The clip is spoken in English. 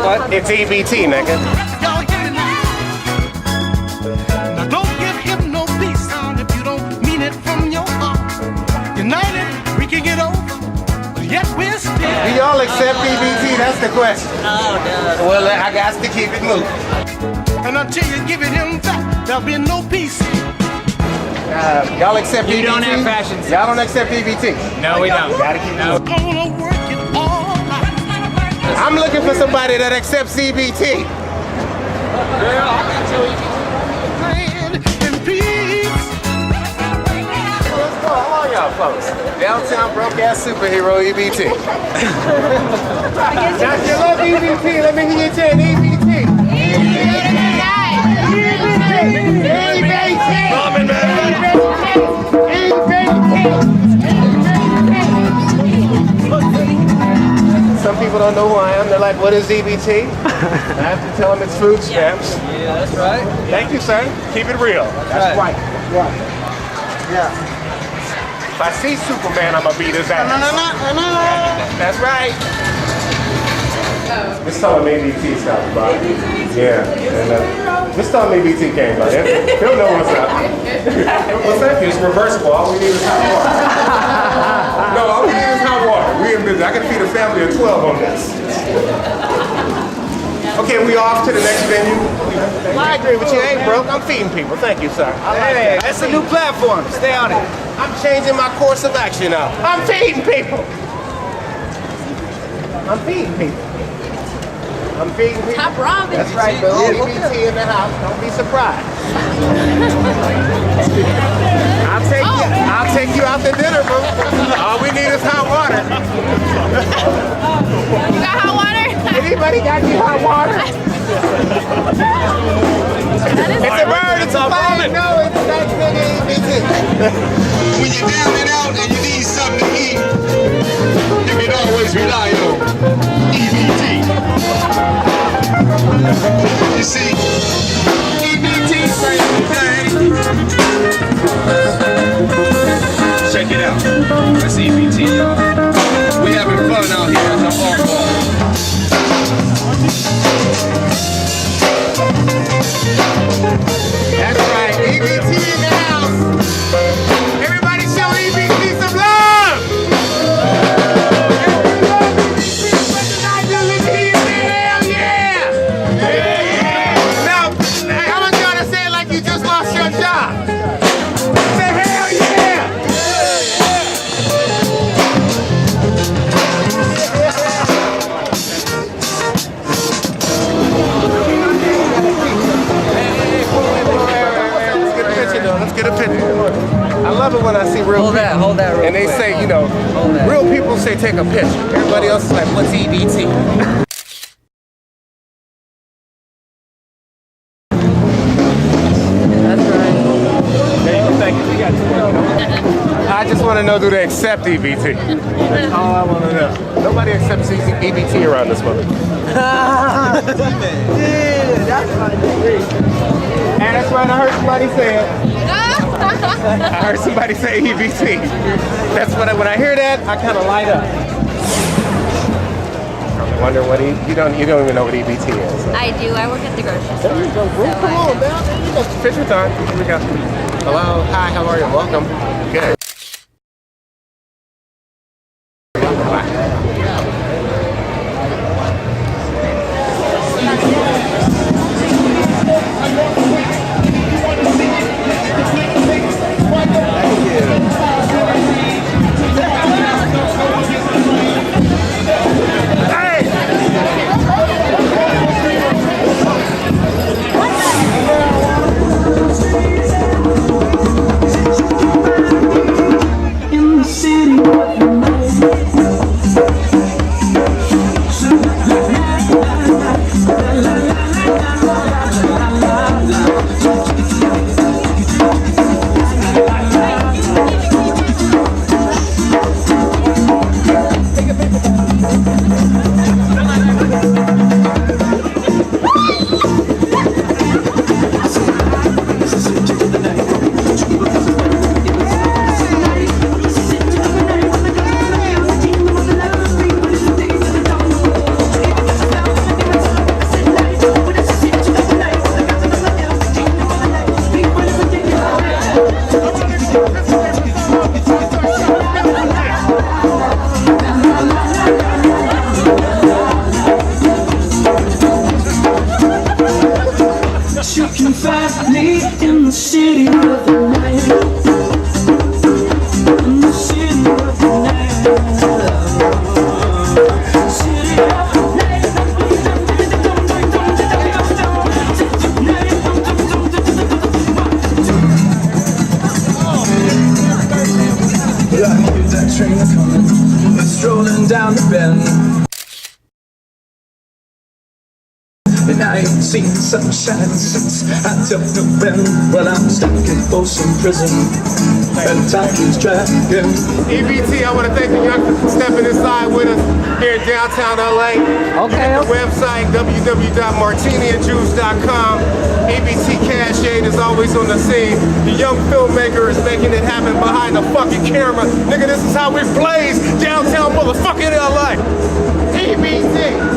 What? It's EBT, nigga. Y'all hear me now? Now don't give him no peace sound if you don't mean it from your heart. United, we can get over, but yet we're still. Do y'all accept EBT? That's the question. Oh, no. Well, I got to keep it moving. And until you give it him back, there'll be no peace. Y'all accept EBT? You don't have fashion sense. Y'all don't accept EBT? No, we don't. Gotta keep it moving. Gonna work it all night. I'm looking for somebody that accepts EBT. Girl, I can tell you. Land in peace. What's going on, y'all folks? Downtown broke ass superhero EBT. Now, if you love EBT, let me hear you chant EBT. Some people don't know who I am. They're like, what is EBT? I have to tell them it's food stamps. Yeah, that's right. Thank you, sir. Keep it real. That's right. Right. Yeah. If I see Superman, I'm going to beat his ass. That's right. Just tell him ABT stopped by. Yeah. And just tell him ABT came by. He'll know what's up. Well, thank you. It's reversible. All we need is hot water. No, all we need is hot water. We in business. I can feed a family of 12 on this. Okay, we off to the next venue. I agree with you. I ain't broke. I'm feeding people. Thank you, sir. I like that. That's a new platform. Stay on it. I'm changing my course of action now. I'm feeding people. I'm feeding people. I'm feeding people. Top ramen. That's right, Bill. EBT in the house. Don't be surprised. I'll take you out to dinner, boo. All we need is hot water. You got hot water? Anybody got you hot water? It's a bird. It's a fire. No, it's that nigga EBT. When you're down and out and you need something to eat, you can always rely on EBT. You see, EBT brings the thing. Check it out. That's EBT, y'all. We having fun out here at the Art Ball. That's right. EBT in the house. Everybody show EBT some love. Hell yeah. Now, how much y'all to say it like you just lost your job? Say hell yeah. Let's get a picture. I love it when I see real Hold people. that real And they quick. say, you know, that. real people say take a picture. Everybody else is like, what's EBT? That's right. Thank you. I just want to know, do they accept EBT? That's all I want to know. Nobody accepts EBT around this mother. And that's right, I heard somebody say it. I heard somebody say EBT. That's when I hear that, I kind of light up. I wonder what you don't even know what EBT is. I do. I work at the grocery store. There you go, bro. Come on, man. You know, picture time. Here we go. Hello. Hi. How are you? Welcome. Good. train a coming, it's strolling down the bend. And I ain't seen sunshine since I took the bend. Well, I'm stuck in Folsom Prison, and time is dragging. EBT, I want to thank the youngsters for stepping inside with us here in downtown LA. Okay. The website, www.martiniandjuice.com. EBT Cash Aid is always on the scene. The young filmmaker is making it happen behind the fucking camera. Nigga, this is how we blaze downtown motherfucking LA. EBT.